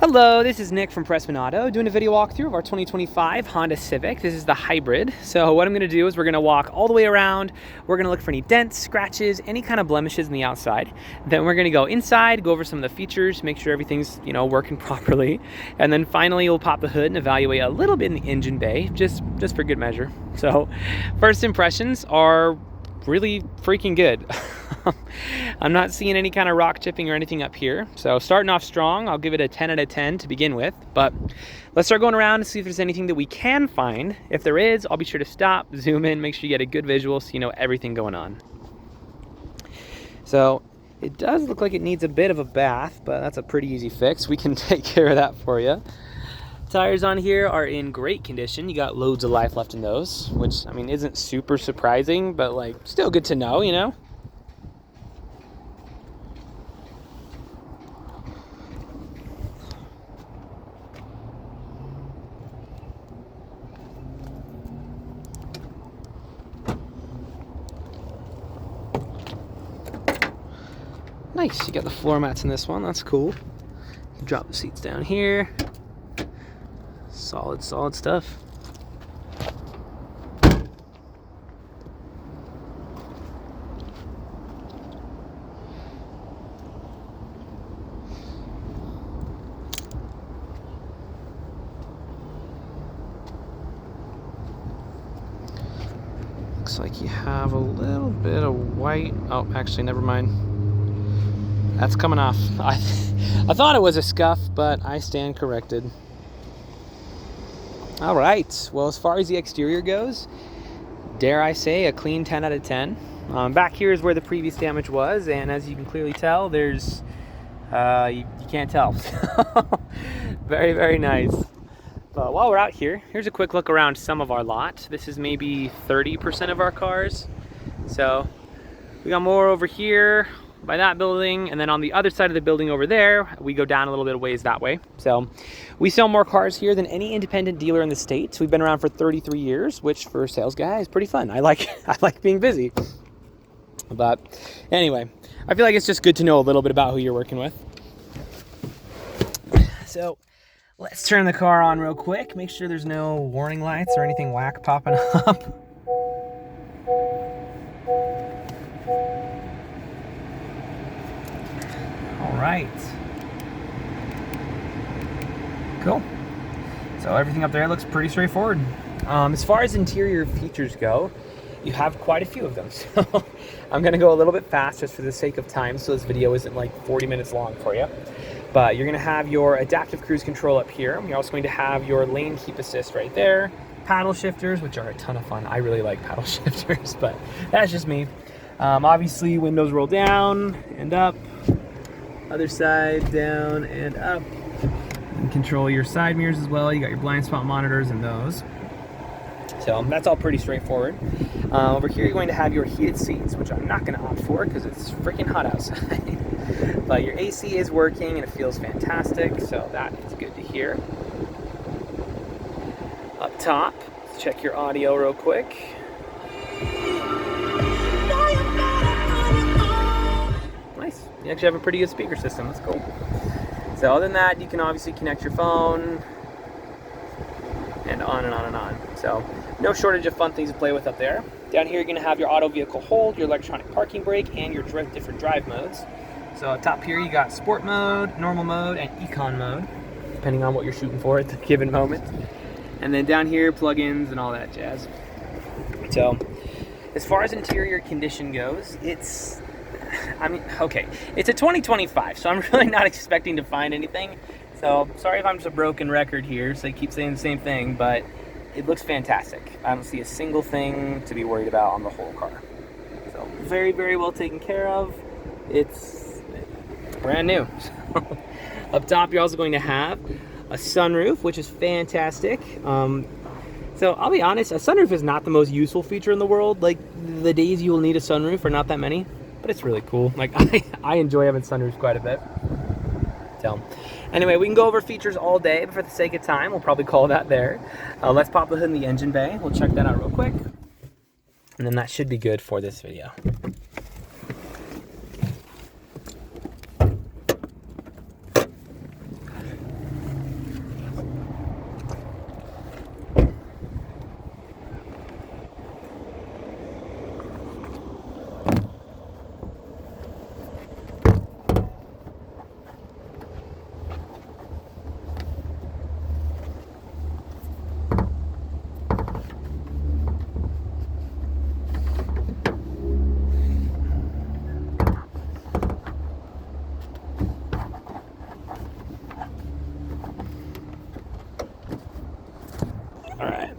Hello, this is Nick from Prestman Auto doing a video walkthrough of our 2025 Honda Civic. This is the hybrid. So what I'm going to do is we're going to walk all the way around. We're going to look for any dents, scratches, any kind of blemishes in the outside. Then we're going to go inside, go over some of the features, make sure everything's, working properly. And then finally we'll pop the hood and evaluate a little bit in the engine bay, just for good measure. So first impressions are really freaking good. I'm not seeing any kind of rock chipping or anything up here. So starting off strong, I'll give it a 10 out of 10 to begin with. But let's start going around and see if there's anything that we can find. If there is, I'll be sure to stop, zoom in, make sure you get a good visual so you know everything going on. So it does look like it needs a bit of a bath, but that's a pretty easy fix. We can take care of that for you. Tires on here are in great condition. You got loads of life left in those, which isn't super surprising, but still good to know, Nice, you got the floor mats in this one, that's cool. Drop the seats down here. Solid stuff. Looks like you have a little bit of white. Oh, actually, never mind. That's coming off. I thought it was a scuff, but I stand corrected. All right, well, as far as the exterior goes, dare I say a clean 10 out of 10. Back here is where the previous damage was, and as you can clearly tell, there's, you can't tell. Very, very nice. But while we're out here, here's a quick look around some of our lot. This is maybe 30% of our cars. So we got more over here by that building, and then on the other side of the building over there, we go down a little bit of ways that way. So we sell more cars here than any independent dealer in the States. We've been around for 33 years, which for a sales guy is pretty fun. I like being busy. But anyway, I feel like it's just good to know a little bit about who you're working with. So let's turn the car on real quick. Make sure there's no warning lights or anything whack popping up. All right. Cool. So everything up there looks pretty straightforward. As far as interior features go, you have quite a few of them. So I'm gonna go a little bit fast just for the sake of time, so this video isn't like 40 minutes long for you. But you're gonna have your adaptive cruise control up here. You're also going to have your lane keep assist right there. Paddle shifters, which are a ton of fun. I really like paddle shifters, but that's just me. Obviously, windows roll down and up. Other side, down and up. You can control your side mirrors as well. You got your blind spot monitors and those. So that's all pretty straightforward. Over here, you're going to have your heated seats, which I'm not going to opt for because it's freaking hot outside. But your AC is working and it feels fantastic, so that is good to hear. Up top, let's check your audio real quick. Nice. You actually have a pretty good speaker system. That's cool. So other than that, you can obviously connect your phone and on and on and on. So no shortage of fun things to play with up there. Down here, you're going to have your auto vehicle hold, your electronic parking brake, and your different drive modes. So up top here, you got sport mode, normal mode, and econ mode, depending on what you're shooting for at the given moment. And then down here, plugins and all that jazz. So as far as interior condition goes, it's a 2025, so I'm really not expecting to find anything. So sorry if I'm just a broken record here, so I keep saying the same thing, but it looks fantastic. I don't see a single thing to be worried about on the whole car. So very, very well taken care of. It's brand new. Up top, you're also going to have a sunroof, which is fantastic. So I'll be honest, a sunroof is not the most useful feature in the world. Like, the days you will need a sunroof are not that many, but it's really cool. Like, I enjoy having sunroofs quite a bit. So anyway, we can go over features all day, but for the sake of time, we'll probably call that there. Let's pop the hood in the engine bay. We'll check that out real quick. And then that should be good for this video.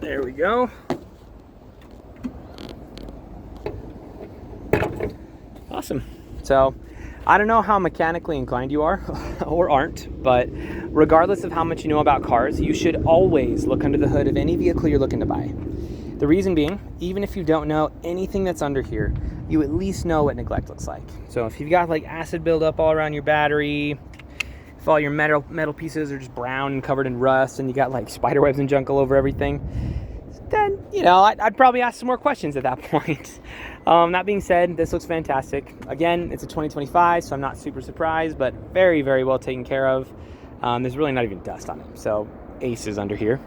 There we go. Awesome. So I don't know how mechanically inclined you are or aren't, but regardless of how much you know about cars, you should always look under the hood of any vehicle you're looking to buy. The reason being, even if you don't know anything that's under here, you at least know what neglect looks like. So if you've got like acid buildup all around your battery, if all your metal pieces are just brown and covered in rust, and you got like spider webs and junk all over everything, then, you know, I'd probably ask some more questions at that point. That being said, this looks fantastic. Again, it's a 2025, so I'm not super surprised, but very, very well taken care of. There's really not even dust on it, so ace is under here.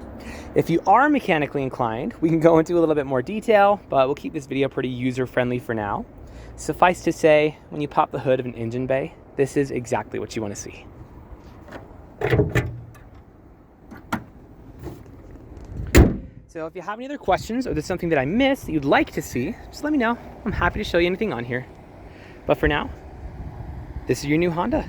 If you are mechanically inclined, we can go into a little bit more detail, but we'll keep this video pretty user-friendly for now. Suffice to say, when you pop the hood of an engine bay, this is exactly what you want to see. So if you have any other questions or there's something that I missed that you'd like to see, just let me know. I'm happy to show you anything on here. But for now, this is your new Honda.